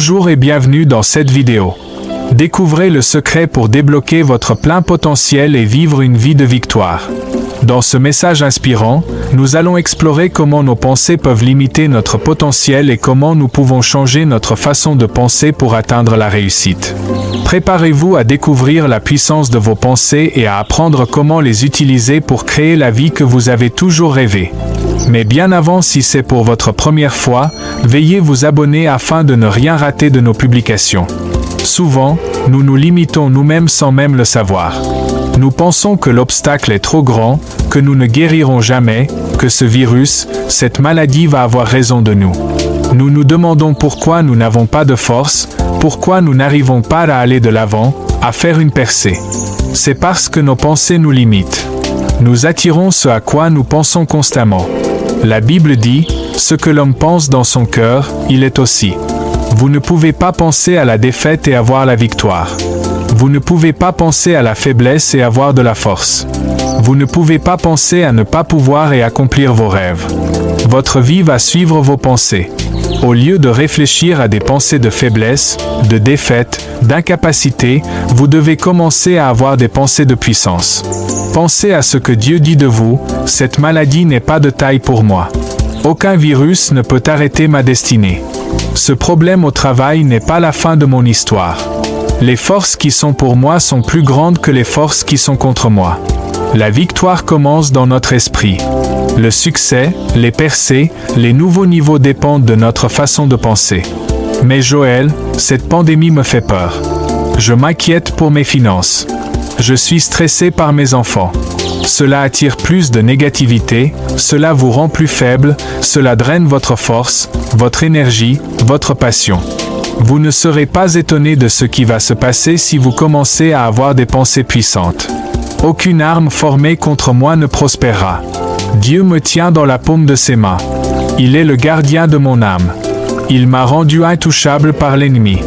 Bonjour et bienvenue dans cette vidéo. Découvrez le secret pour débloquer votre plein potentiel et vivre une vie de victoire. Dans ce message inspirant, nous allons explorer comment nos pensées peuvent limiter notre potentiel et comment nous pouvons changer notre façon de penser pour atteindre la réussite. Préparez-vous à découvrir la puissance de vos pensées et à apprendre comment les utiliser pour créer la vie que vous avez toujours rêvé. Mais bien avant, si c'est pour votre première fois, veuillez vous abonner afin de ne rien rater de nos publications. Souvent, nous nous limitons nous-mêmes sans même le savoir. Nous pensons que l'obstacle est trop grand, que nous ne guérirons jamais, que ce virus, cette maladie va avoir raison de nous. Nous nous demandons pourquoi nous n'avons pas de force, pourquoi nous n'arrivons pas à aller de l'avant, à faire une percée. C'est parce que nos pensées nous limitent. Nous attirons ce à quoi nous pensons constamment. La Bible dit, « Ce que l'homme pense dans son cœur, il est aussi. » Vous ne pouvez pas penser à la défaite et avoir la victoire. Vous ne pouvez pas penser à la faiblesse et avoir de la force. Vous ne pouvez pas penser à ne pas pouvoir et accomplir vos rêves. Votre vie va suivre vos pensées. Au lieu de réfléchir à des pensées de faiblesse, de défaite, d'incapacité, vous devez commencer à avoir des pensées de puissance. Pensez à ce que Dieu dit de vous, « Cette maladie n'est pas de taille pour moi. Aucun virus ne peut arrêter ma destinée. Ce problème au travail n'est pas la fin de mon histoire. Les forces qui sont pour moi sont plus grandes que les forces qui sont contre moi. » La victoire commence dans notre esprit. Le succès, les percées, les nouveaux niveaux dépendent de notre façon de penser. Mais Joël, cette pandémie me fait peur. Je m'inquiète pour mes finances. Je suis stressé par mes enfants. Cela attire plus de négativité, cela vous rend plus faible, cela draine votre force, votre énergie, votre passion. Vous ne serez pas étonné de ce qui va se passer si vous commencez à avoir des pensées puissantes. Aucune arme formée contre moi ne prospérera. Dieu me tient dans la paume de ses mains. Il est le gardien de mon âme. Il m'a rendu intouchable par l'ennemi.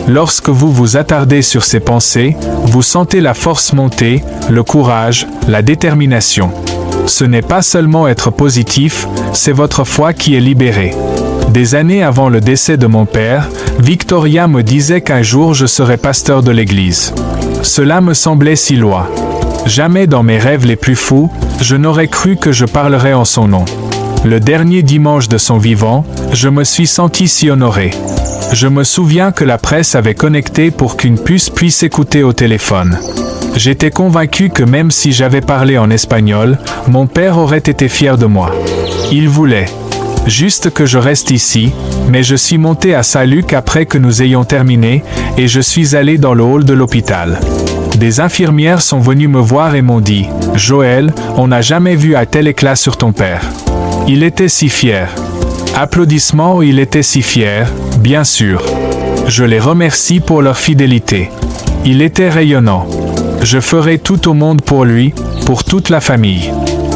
Lorsque vous vous attardez sur ces pensées, vous sentez la force monter, le courage, la détermination. Ce n'est pas seulement être positif, c'est votre foi qui est libérée. Des années avant le décès de mon père, Victoria me disait qu'un jour je serais pasteur de l'église. Cela me semblait si loin. Jamais dans mes rêves les plus fous, je n'aurais cru que je parlerais en son nom. Le dernier dimanche de son vivant, je me suis senti si honoré. Je me souviens que la presse avait connecté pour qu'une puce puisse écouter au téléphone. J'étais convaincu que même si j'avais parlé en espagnol, mon père aurait été fier de moi. Il voulait juste que je reste ici, mais je suis monté à Saint-Luc après que nous ayons terminé, et je suis allé dans le hall de l'hôpital. Des infirmières sont venues me voir et m'ont dit, « Joël, on n'a jamais vu un tel éclat sur ton père. Il était si fier. » Applaudissements, il était si fier, bien sûr. Je les remercie pour leur fidélité. Il était rayonnant. Je ferai tout au monde pour lui, pour toute la famille.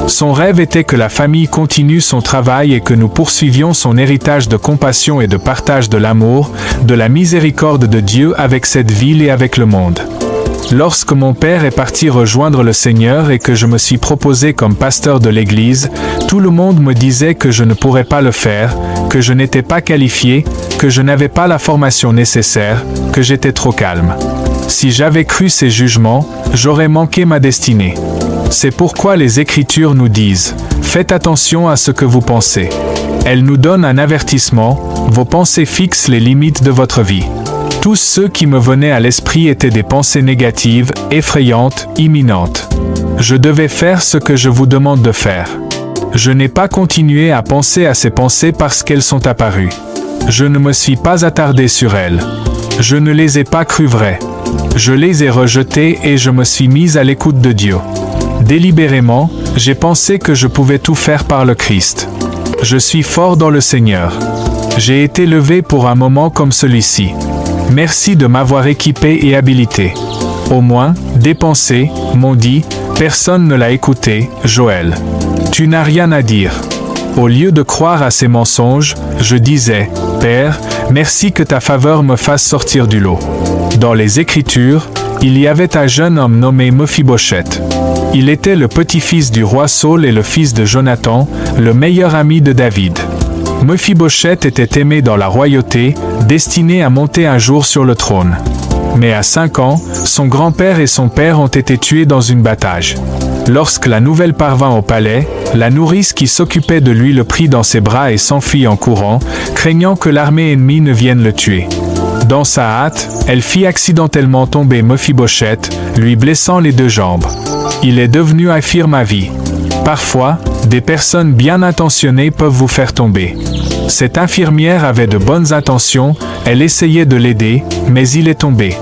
Son rêve était que la famille continue son travail et que nous poursuivions son héritage de compassion et de partage de l'amour, de la miséricorde de Dieu avec cette ville et avec le monde. Lorsque mon père est parti rejoindre le Seigneur et que je me suis proposé comme pasteur de l'église, tout le monde me disait que je ne pourrais pas le faire, que je n'étais pas qualifié, que je n'avais pas la formation nécessaire, que j'étais trop calme. Si j'avais cru ces jugements, j'aurais manqué ma destinée. C'est pourquoi les Écritures nous disent « Faites attention à ce que vous pensez ». Elles nous donnent un avertissement, vos pensées fixent les limites de votre vie. Tous ceux qui me venaient à l'esprit étaient des pensées négatives, effrayantes, imminentes. Je devais faire ce que je vous demande de faire. Je n'ai pas continué à penser à ces pensées parce qu'elles sont apparues. Je ne me suis pas attardé sur elles. Je ne les ai pas crues vraies. Je les ai rejetées et je me suis mis à l'écoute de Dieu. Délibérément, j'ai pensé que je pouvais tout faire par le Christ. Je suis fort dans le Seigneur. J'ai été levé pour un moment comme celui-ci. Merci de m'avoir équipé et habilité. Au moins, des pensées m'ont dit, personne ne l'a écouté, Joël. Tu n'as rien à dire. Au lieu de croire à ces mensonges, je disais, Père, merci que ta faveur me fasse sortir du lot. Dans les Écritures, il y avait un jeune homme nommé Mephibosheth. Il était le petit-fils du roi Saul et le fils de Jonathan, le meilleur ami de David. Mephibosheth était aimé dans la royauté, destiné à monter un jour sur le trône. Mais à 5 ans, son grand-père et son père ont été tués dans une bataille. Lorsque la nouvelle parvint au palais, la nourrice qui s'occupait de lui le prit dans ses bras et s'enfuit en courant, craignant que l'armée ennemie ne vienne le tuer. Dans sa hâte, elle fit accidentellement tomber Mephibosheth, lui blessant les 2 jambes. Il est devenu infirme à vie. Parfois, des personnes bien intentionnées peuvent vous faire tomber. Cette infirmière avait de bonnes intentions, elle essayait de l'aider, mais il est tombé.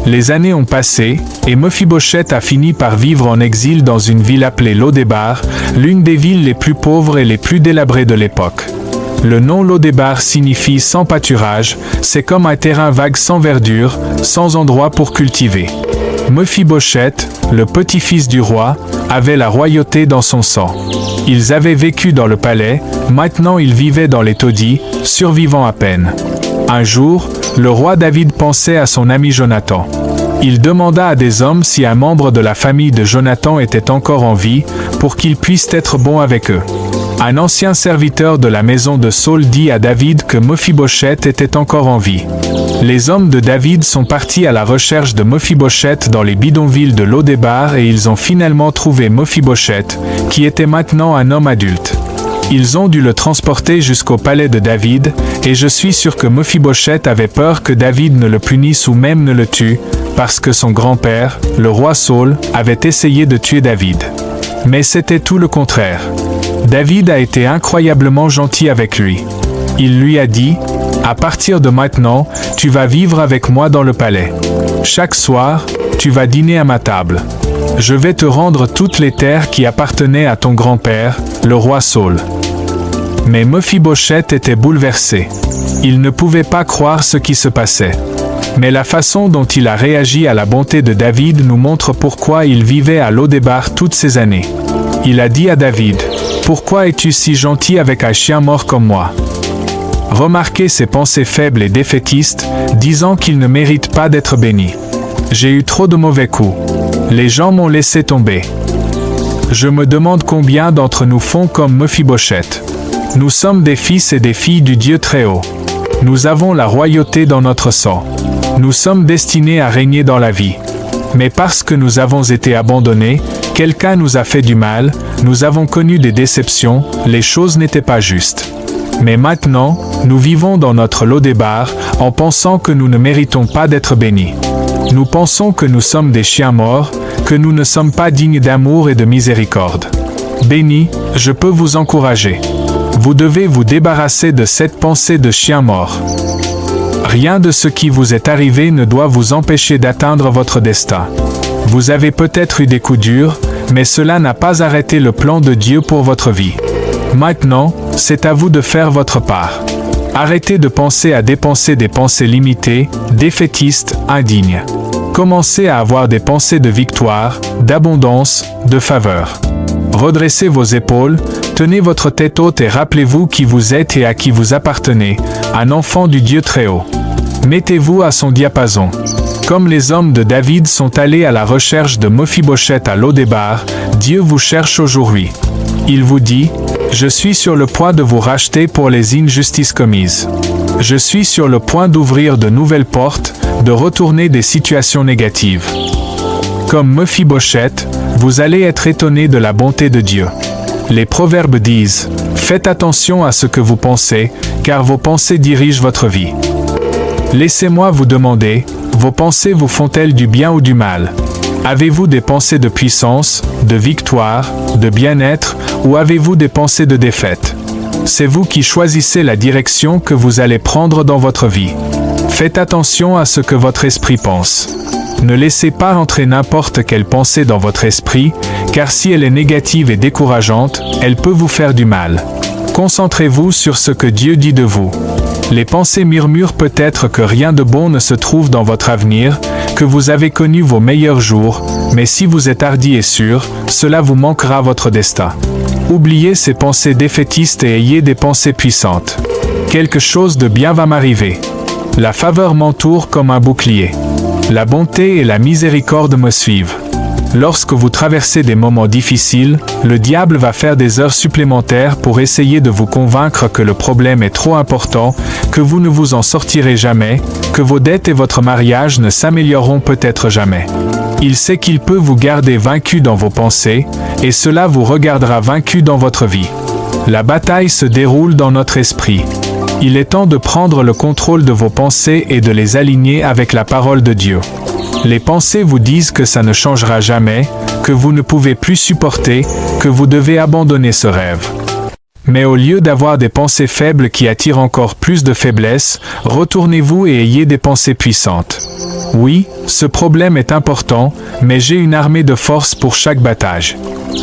Les années ont passé, et Mephibosheth a fini par vivre en exil dans une ville appelée Lodébar, l'une des villes les plus pauvres et les plus délabrées de l'époque. Le nom Lodébar signifie sans pâturage, c'est comme un terrain vague sans verdure, sans endroit pour cultiver. Mephibosheth, le petit-fils du roi, avait la royauté dans son sang. Ils avaient vécu dans le palais, maintenant ils vivaient dans les taudis, survivant à peine. Un jour, le roi David pensait à son ami Jonathan. Il demanda à des hommes si un membre de la famille de Jonathan était encore en vie, pour qu'ils puissent être bons avec eux. Un ancien serviteur de la maison de Saul dit à David que Mephibosheth était encore en vie. Les hommes de David sont partis à la recherche de Mephibosheth dans les bidonvilles de Lodébar et ils ont finalement trouvé Mephibosheth, qui était maintenant un homme adulte. Ils ont dû le transporter jusqu'au palais de David, et je suis sûr que Mephibosheth avait peur que David ne le punisse ou même ne le tue, parce que son grand-père, le roi Saul, avait essayé de tuer David. Mais c'était tout le contraire. David a été incroyablement gentil avec lui. Il lui a dit, « À partir de maintenant, tu vas vivre avec moi dans le palais. Chaque soir, tu vas dîner à ma table. Je vais te rendre toutes les terres qui appartenaient à ton grand-père, le roi Saul. » Mais Mephibosheth était bouleversé. Il ne pouvait pas croire ce qui se passait. Mais la façon dont il a réagi à la bonté de David nous montre pourquoi il vivait à Lodébar toutes ces années. Il a dit à David, « Pourquoi es-tu si gentil avec un chien mort comme moi ?» Remarquez ses pensées faibles et défaitistes, disant qu'il ne mérite pas d'être béni. J'ai eu trop de mauvais coups. Les gens m'ont laissé tomber. Je me demande combien d'entre nous font comme Mephibosheth. Nous sommes des fils et des filles du Dieu Très-Haut. Nous avons la royauté dans notre sang. Nous sommes destinés à régner dans la vie. Mais parce que nous avons été abandonnés, quelqu'un nous a fait du mal, nous avons connu des déceptions, les choses n'étaient pas justes. Mais maintenant, nous vivons dans notre Lodébar, en pensant que nous ne méritons pas d'être bénis. Nous pensons que nous sommes des chiens morts, que nous ne sommes pas dignes d'amour et de miséricorde. Bénis, je peux vous encourager. Vous devez vous débarrasser de cette pensée de chien mort. Rien de ce qui vous est arrivé ne doit vous empêcher d'atteindre votre destin. Vous avez peut-être eu des coups durs, mais cela n'a pas arrêté le plan de Dieu pour votre vie. Maintenant, c'est à vous de faire votre part. Arrêtez de penser à dépenser des pensées limitées, défaitistes, indignes. Commencez à avoir des pensées de victoire, d'abondance, de faveur. Redressez vos épaules, tenez votre tête haute et rappelez-vous qui vous êtes et à qui vous appartenez, un enfant du Dieu Très-Haut. Mettez-vous à son diapason. Comme les hommes de David sont allés à la recherche de Mephibosheth à Lodébar, Dieu vous cherche aujourd'hui. Il vous dit, « Je suis sur le point de vous racheter pour les injustices commises. Je suis sur le point d'ouvrir de nouvelles portes, de retourner des situations négatives. » Comme Mephibosheth, vous allez être étonné de la bonté de Dieu. Les proverbes disent, « Faites attention à ce que vous pensez, car vos pensées dirigent votre vie. » Laissez-moi vous demander, vos pensées vous font-elles du bien ou du mal? Avez-vous des pensées de puissance, de victoire, de bien-être, ou avez-vous des pensées de défaite? C'est vous qui choisissez la direction que vous allez prendre dans votre vie. Faites attention à ce que votre esprit pense. Ne laissez pas entrer n'importe quelle pensée dans votre esprit, car si elle est négative et décourageante, elle peut vous faire du mal. Concentrez-vous sur ce que Dieu dit de vous. Les pensées murmurent peut-être que rien de bon ne se trouve dans votre avenir, que vous avez connu vos meilleurs jours, mais si vous êtes hardi et sûr, cela vous manquera votre destin. Oubliez ces pensées défaitistes et ayez des pensées puissantes. Quelque chose de bien va m'arriver. La faveur m'entoure comme un bouclier. La bonté et la miséricorde me suivent. Lorsque vous traversez des moments difficiles, le diable va faire des heures supplémentaires pour essayer de vous convaincre que le problème est trop important, que vous ne vous en sortirez jamais, que vos dettes et votre mariage ne s'amélioreront peut-être jamais. Il sait qu'il peut vous garder vaincu dans vos pensées, et cela vous regardera vaincu dans votre vie. La bataille se déroule dans notre esprit. Il est temps de prendre le contrôle de vos pensées et de les aligner avec la parole de Dieu. Les pensées vous disent que ça ne changera jamais, que vous ne pouvez plus supporter, que vous devez abandonner ce rêve. Mais au lieu d'avoir des pensées faibles qui attirent encore plus de faiblesse, retournez-vous et ayez des pensées puissantes. Oui, ce problème est important, mais j'ai une armée de force pour chaque bataille.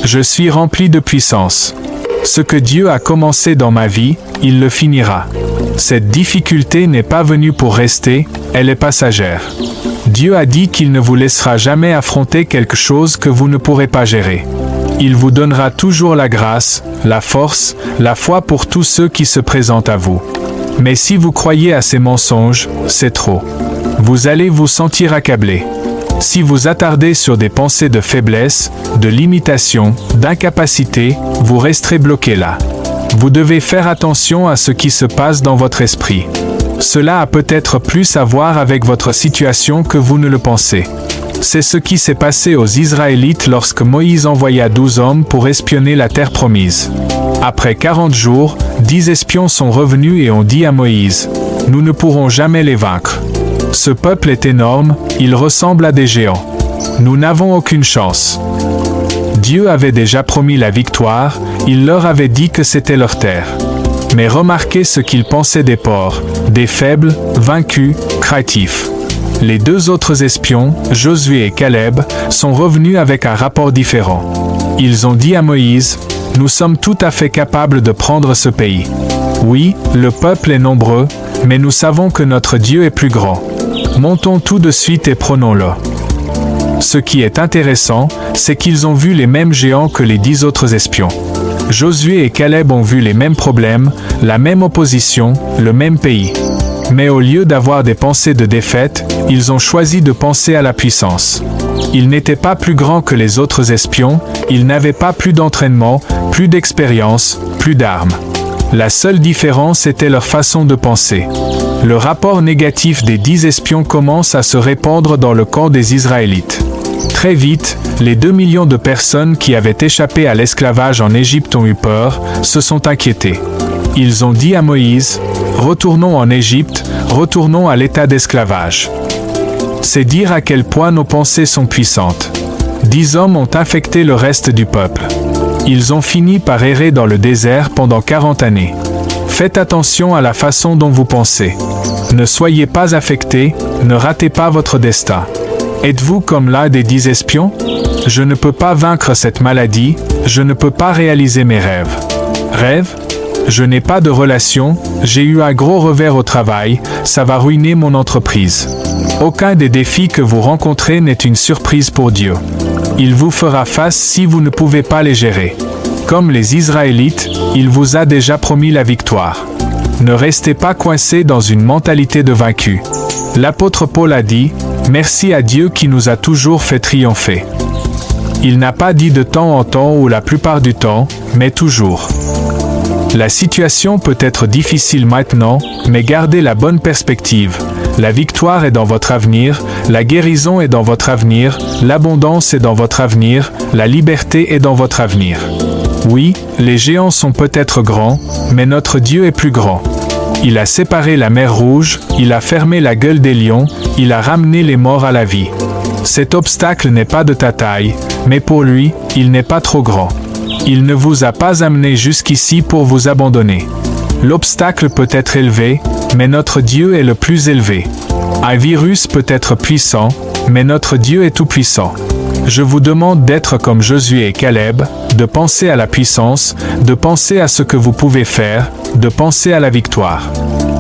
Je suis rempli de puissance. Ce que Dieu a commencé dans ma vie, il le finira. Cette difficulté n'est pas venue pour rester, elle est passagère. Dieu a dit qu'il ne vous laissera jamais affronter quelque chose que vous ne pourrez pas gérer. Il vous donnera toujours la grâce, la force, la foi pour tous ceux qui se présentent à vous. Mais si vous croyez à ces mensonges, c'est trop. Vous allez vous sentir accablé. Si vous attardez sur des pensées de faiblesse, de limitation, d'incapacité, vous resterez bloqué là. Vous devez faire attention à ce qui se passe dans votre esprit. Cela a peut-être plus à voir avec votre situation que vous ne le pensez. C'est ce qui s'est passé aux Israélites lorsque Moïse envoya 12 hommes pour espionner la terre promise. Après 40 jours, 10 espions sont revenus et ont dit à Moïse, « Nous ne pourrons jamais les vaincre. Ce peuple est énorme, il ressemble à des géants. Nous n'avons aucune chance. » Dieu avait déjà promis la victoire, il leur avait dit que c'était leur terre. Mais remarquez ce qu'ils pensaient des pauvres, des faibles, vaincus, craintifs. Les deux autres espions, Josué et Caleb, sont revenus avec un rapport différent. Ils ont dit à Moïse, « Nous sommes tout à fait capables de prendre ce pays. Oui, le peuple est nombreux, mais nous savons que notre Dieu est plus grand. Montons tout de suite et prenons-le. » Ce qui est intéressant, c'est qu'ils ont vu les mêmes géants que les 10 autres espions. Josué et Caleb ont vu les mêmes problèmes, la même opposition, le même pays. Mais au lieu d'avoir des pensées de défaite, ils ont choisi de penser à la puissance. Ils n'étaient pas plus grands que les autres espions, ils n'avaient pas plus d'entraînement, plus d'expérience, plus d'armes. La seule différence était leur façon de penser. Le rapport négatif des 10 espions commence à se répandre dans le camp des Israélites. Très vite, les 2 millions de personnes qui avaient échappé à l'esclavage en Égypte ont eu peur, se sont inquiétés. Ils ont dit à Moïse, « Retournons en Égypte, retournons à l'état d'esclavage. » C'est dire à quel point nos pensées sont puissantes. 10 hommes ont infecté le reste du peuple. Ils ont fini par errer dans le désert pendant 40 années. Faites attention à la façon dont vous pensez. Ne soyez pas affectés, ne ratez pas votre destin. Êtes-vous comme l'un des 10 espions? Je ne peux pas vaincre cette maladie, je ne peux pas réaliser mes rêves. Rêve? Je n'ai pas de relation, j'ai eu un gros revers au travail, ça va ruiner mon entreprise. Aucun des défis que vous rencontrez n'est une surprise pour Dieu. Il vous fera face si vous ne pouvez pas les gérer. Comme les Israélites, il vous a déjà promis la victoire. Ne restez pas coincés dans une mentalité de vaincu. L'apôtre Paul a dit, « Merci à Dieu qui nous a toujours fait triompher. » Il n'a pas dit de temps en temps ou la plupart du temps, mais toujours. La situation peut être difficile maintenant, mais gardez la bonne perspective. La victoire est dans votre avenir, la guérison est dans votre avenir, l'abondance est dans votre avenir, la liberté est dans votre avenir. Oui, les géants sont peut-être grands, mais notre Dieu est plus grand. Il a séparé la mer Rouge, il a fermé la gueule des lions, il a ramené les morts à la vie. Cet obstacle n'est pas de ta taille, mais pour lui, il n'est pas trop grand. Il ne vous a pas amené jusqu'ici pour vous abandonner. L'obstacle peut être élevé, mais notre Dieu est le plus élevé. Un virus peut être puissant, mais notre Dieu est tout-puissant. Je vous demande d'être comme Josué et Caleb, de penser à la puissance, de penser à ce que vous pouvez faire, de penser à la victoire.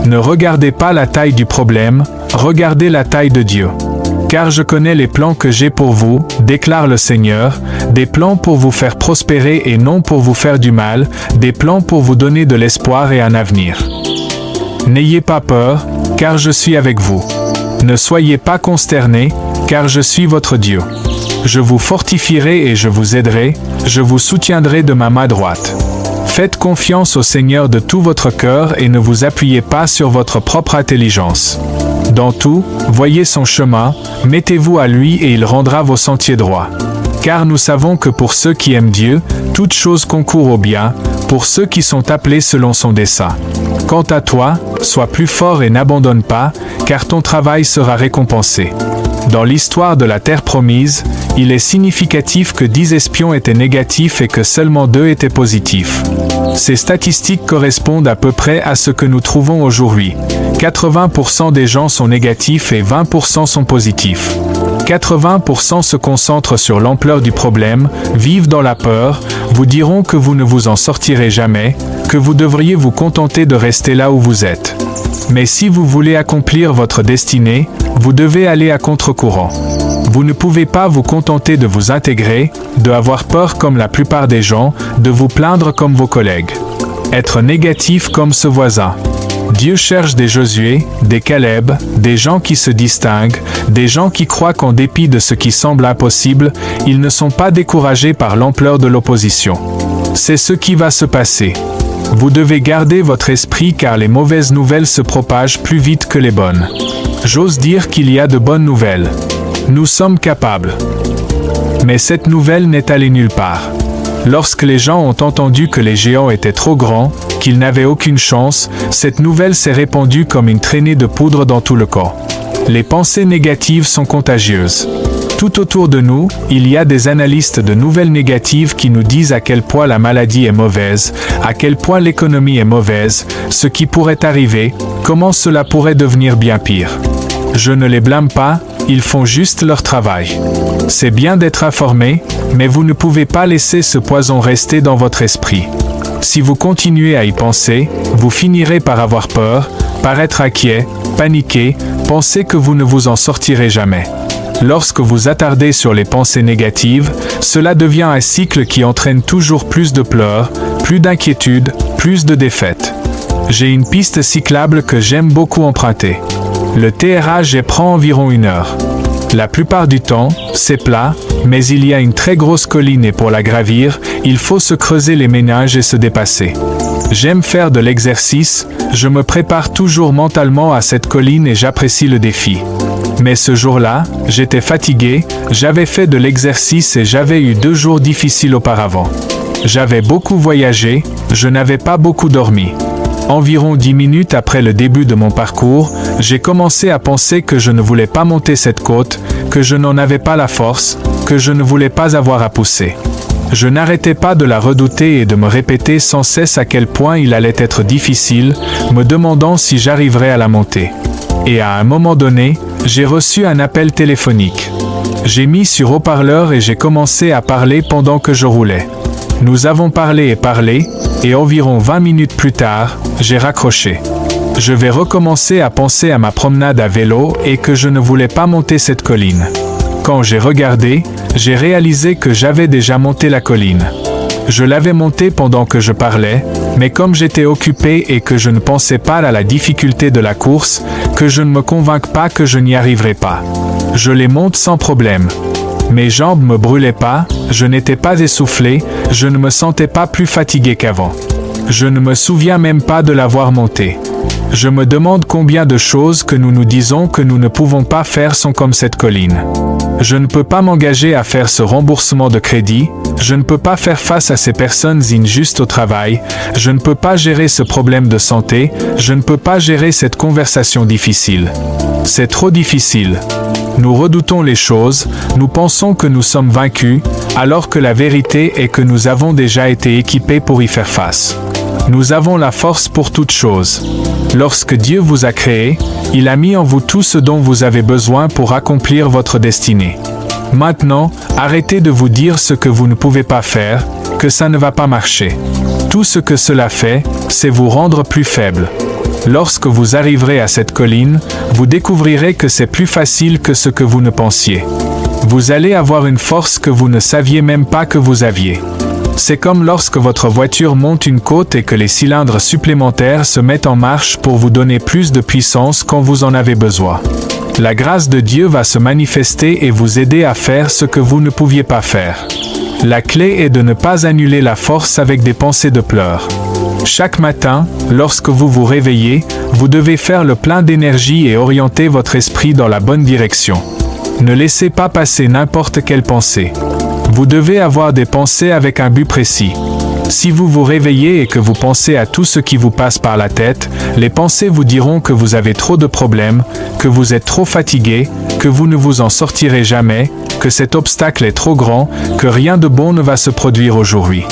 Ne regardez pas la taille du problème, regardez la taille de Dieu. Car je connais les plans que j'ai pour vous, déclare le Seigneur, des plans pour vous faire prospérer et non pour vous faire du mal, des plans pour vous donner de l'espoir et un avenir. N'ayez pas peur, car je suis avec vous. Ne soyez pas consternés, car je suis votre Dieu. Je vous fortifierai et je vous aiderai, je vous soutiendrai de ma main droite. Faites confiance au Seigneur de tout votre cœur et ne vous appuyez pas sur votre propre intelligence. Dans tout, voyez son chemin, mettez-vous à lui et il rendra vos sentiers droits. Car nous savons que pour ceux qui aiment Dieu, toutes choses concourent au bien, pour ceux qui sont appelés selon son dessein. Quant à toi, sois plus fort et n'abandonne pas, car ton travail sera récompensé. Dans l'histoire de la terre promise, il est significatif que 10 espions étaient négatifs et que seulement 2 étaient positifs. Ces statistiques correspondent à peu près à ce que nous trouvons aujourd'hui. 80% des gens sont négatifs et 20% sont positifs. 80% se concentrent sur l'ampleur du problème, vivent dans la peur, vous diront que vous ne vous en sortirez jamais, que vous devriez vous contenter de rester là où vous êtes. Mais si vous voulez accomplir votre destinée, vous devez aller à contre-courant. Vous ne pouvez pas vous contenter de vous intégrer, de avoir peur comme la plupart des gens, de vous plaindre comme vos collègues. Être négatif comme ce voisin. Dieu cherche des Josué, des Caleb, des gens qui se distinguent, des gens qui croient qu'en dépit de ce qui semble impossible, ils ne sont pas découragés par l'ampleur de l'opposition. C'est ce qui va se passer. Vous devez garder votre esprit car les mauvaises nouvelles se propagent plus vite que les bonnes. J'ose dire qu'il y a de bonnes nouvelles. Nous sommes capables. Mais cette nouvelle n'est allée nulle part. Lorsque les gens ont entendu que les géants étaient trop grands, qu'ils n'avaient aucune chance, cette nouvelle s'est répandue comme une traînée de poudre dans tout le camp. Les pensées négatives sont contagieuses. Tout autour de nous, il y a des analystes de nouvelles négatives qui nous disent à quel point la maladie est mauvaise, à quel point l'économie est mauvaise, ce qui pourrait arriver, comment cela pourrait devenir bien pire. Je ne les blâme pas, ils font juste leur travail. C'est bien d'être informé, mais vous ne pouvez pas laisser ce poison rester dans votre esprit. Si vous continuez à y penser, vous finirez par avoir peur, par être inquiet, paniquer, penser que vous ne vous en sortirez jamais. Lorsque vous attardez sur les pensées négatives, cela devient un cycle qui entraîne toujours plus de pleurs, plus d'inquiétude, plus de défaites. J'ai une piste cyclable que j'aime beaucoup emprunter. Le TRAG prend environ 1 heure. La plupart du temps, c'est plat, mais il y a une très grosse colline et pour la gravir, il faut se creuser les méninges et se dépasser. J'aime faire de l'exercice, je me prépare toujours mentalement à cette colline et j'apprécie le défi. Mais ce jour-là, j'étais fatigué, j'avais fait de l'exercice et j'avais eu 2 jours difficiles auparavant. J'avais beaucoup voyagé, je n'avais pas beaucoup dormi. Environ 10 minutes après le début de mon parcours, j'ai commencé à penser que je ne voulais pas monter cette côte, que je n'en avais pas la force, que je ne voulais pas avoir à pousser. Je n'arrêtais pas de la redouter et de me répéter sans cesse à quel point il allait être difficile, me demandant si j'arriverais à la monter. Et à un moment donné, j'ai reçu un appel téléphonique. J'ai mis sur haut-parleur et j'ai commencé à parler pendant que je roulais. Nous avons parlé, et environ 20 minutes plus tard, j'ai raccroché. Je vais recommencer à penser à ma promenade à vélo et que je ne voulais pas monter cette colline. Quand j'ai regardé, j'ai réalisé que j'avais déjà monté la colline. Je l'avais montée pendant que je parlais, mais comme j'étais occupé et que je ne pensais pas à la difficulté de la course, que je ne me convainque pas que je n'y arriverais pas. Je les monte sans problème. Mes jambes me brûlaient pas, je n'étais pas essoufflé, je ne me sentais pas plus fatigué qu'avant. Je ne me souviens même pas de l'avoir montée. Je me demande combien de choses que nous nous disons que nous ne pouvons pas faire sont comme cette colline. Je ne peux pas m'engager à faire ce remboursement de crédit, je ne peux pas faire face à ces personnes injustes au travail, je ne peux pas gérer ce problème de santé, je ne peux pas gérer cette conversation difficile. C'est trop difficile. Nous redoutons les choses, nous pensons que nous sommes vaincus, alors que la vérité est que nous avons déjà été équipés pour y faire face. Nous avons la force pour toute chose. Lorsque Dieu vous a créé, il a mis en vous tout ce dont vous avez besoin pour accomplir votre destinée. Maintenant, arrêtez de vous dire ce que vous ne pouvez pas faire, que ça ne va pas marcher. Tout ce que cela fait, c'est vous rendre plus faible. Lorsque vous arriverez à cette colline, vous découvrirez que c'est plus facile que ce que vous ne pensiez. Vous allez avoir une force que vous ne saviez même pas que vous aviez. C'est comme lorsque votre voiture monte une côte et que les cylindres supplémentaires se mettent en marche pour vous donner plus de puissance quand vous en avez besoin. La grâce de Dieu va se manifester et vous aider à faire ce que vous ne pouviez pas faire. La clé est de ne pas annuler la force avec des pensées de pleurs. Chaque matin, lorsque vous vous réveillez, vous devez faire le plein d'énergie et orienter votre esprit dans la bonne direction. Ne laissez pas passer n'importe quelle pensée. Vous devez avoir des pensées avec un but précis. Si vous vous réveillez et que vous pensez à tout ce qui vous passe par la tête, les pensées vous diront que vous avez trop de problèmes, que vous êtes trop fatigué, que vous ne vous en sortirez jamais, que cet obstacle est trop grand, que rien de bon ne va se produire aujourd'hui.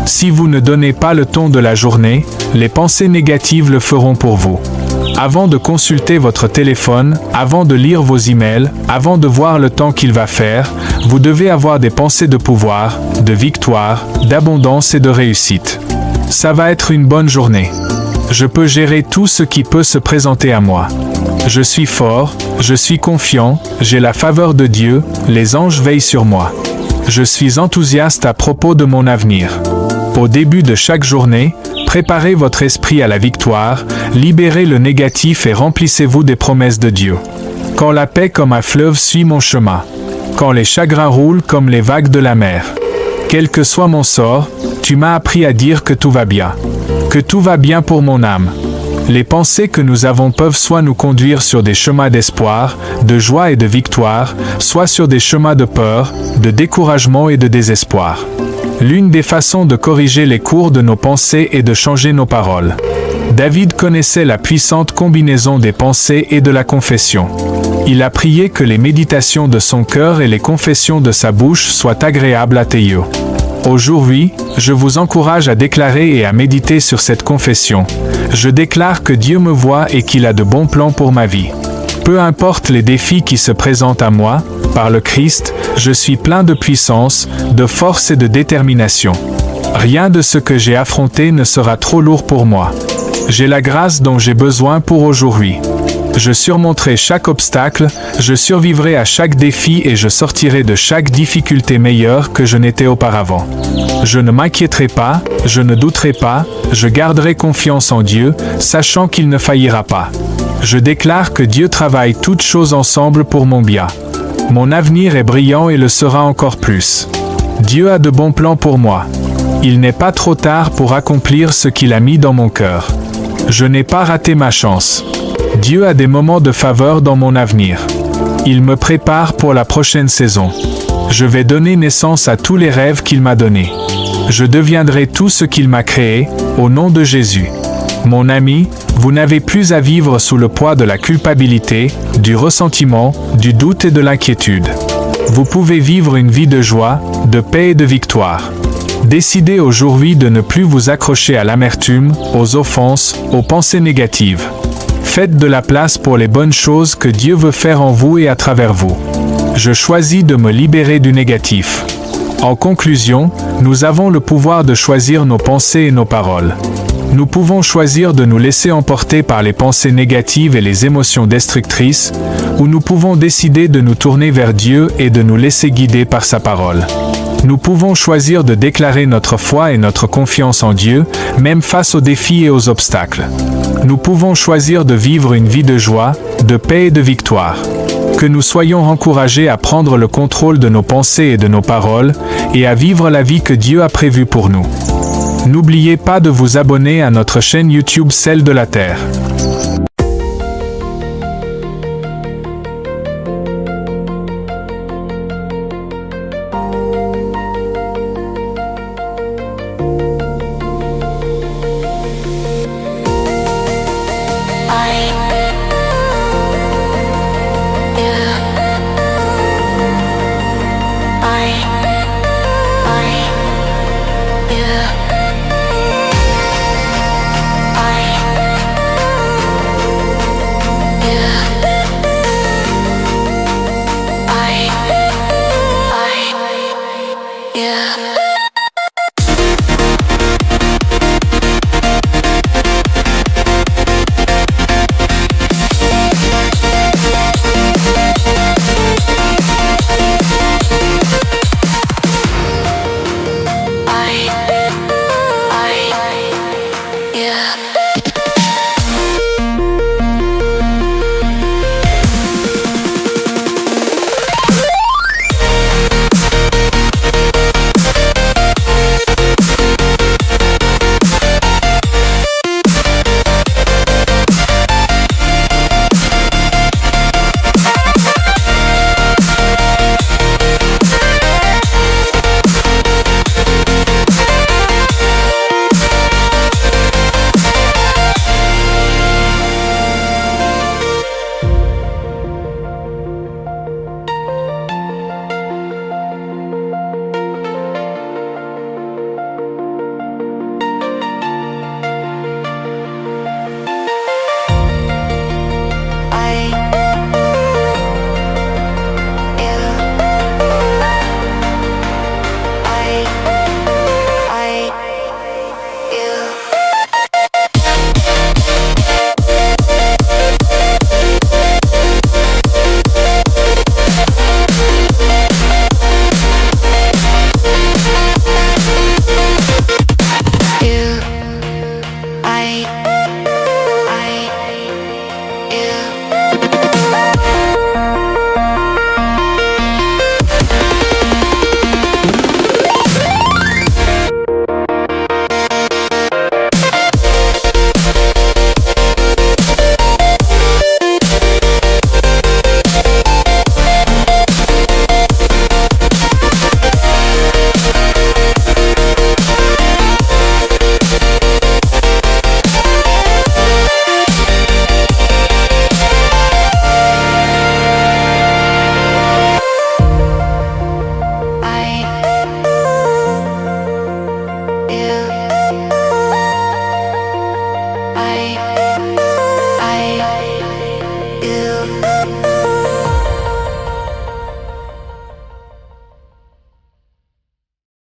Si vous ne donnez pas le ton de la journée, les pensées négatives le feront pour vous. Avant de consulter votre téléphone, avant de lire vos emails, avant de voir le temps qu'il va faire, vous devez avoir des pensées de pouvoir, de victoire, d'abondance et de réussite. Ça va être une bonne journée. Je peux gérer tout ce qui peut se présenter à moi. Je suis fort, je suis confiant, j'ai la faveur de Dieu, les anges veillent sur moi. Je suis enthousiaste à propos de mon avenir. Au début de chaque journée, préparez votre esprit à la victoire, libérez le négatif et remplissez-vous des promesses de Dieu. Quand la paix comme un fleuve suit mon chemin, quand les chagrins roulent comme les vagues de la mer. Quel que soit mon sort, tu m'as appris à dire que tout va bien. Que tout va bien pour mon âme. Les pensées que nous avons peuvent soit nous conduire sur des chemins d'espoir, de joie et de victoire, soit sur des chemins de peur, de découragement et de désespoir. L'une des façons de corriger les cours de nos pensées est de changer nos paroles. David connaissait la puissante combinaison des pensées et de la confession. Il a prié que les méditations de son cœur et les confessions de sa bouche soient agréables à tes yeux. Aujourd'hui, je vous encourage à déclarer et à méditer sur cette confession. Je déclare que Dieu me voit et qu'il a de bons plans pour ma vie. Peu importe les défis qui se présentent à moi, par le Christ, je suis plein de puissance, de force et de détermination. Rien de ce que j'ai affronté ne sera trop lourd pour moi. J'ai la grâce dont j'ai besoin pour aujourd'hui. Je surmonterai chaque obstacle, je survivrai à chaque défi et je sortirai de chaque difficulté meilleure que je n'étais auparavant. Je ne m'inquiéterai pas, je ne douterai pas, je garderai confiance en Dieu, sachant qu'il ne faillira pas. Je déclare que Dieu travaille toutes choses ensemble pour mon bien. Mon avenir est brillant et le sera encore plus. Dieu a de bons plans pour moi. Il n'est pas trop tard pour accomplir ce qu'il a mis dans mon cœur. Je n'ai pas raté ma chance. Dieu a des moments de faveur dans mon avenir. Il me prépare pour la prochaine saison. Je vais donner naissance à tous les rêves qu'il m'a donnés. Je deviendrai tout ce qu'il m'a créé, au nom de Jésus. Mon ami, vous n'avez plus à vivre sous le poids de la culpabilité, du ressentiment, du doute et de l'inquiétude. Vous pouvez vivre une vie de joie, de paix et de victoire. Décidez aujourd'hui de ne plus vous accrocher à l'amertume, aux offenses, aux pensées négatives. Faites de la place pour les bonnes choses que Dieu veut faire en vous et à travers vous. Je choisis de me libérer du négatif. En conclusion, nous avons le pouvoir de choisir nos pensées et nos paroles. Nous pouvons choisir de nous laisser emporter par les pensées négatives et les émotions destructrices, ou nous pouvons décider de nous tourner vers Dieu et de nous laisser guider par sa parole. Nous pouvons choisir de déclarer notre foi et notre confiance en Dieu, même face aux défis et aux obstacles. Nous pouvons choisir de vivre une vie de joie, de paix et de victoire. Que nous soyons encouragés à prendre le contrôle de nos pensées et de nos paroles, et à vivre la vie que Dieu a prévue pour nous. N'oubliez pas de vous abonner à notre chaîne YouTube Celle de la Terre. I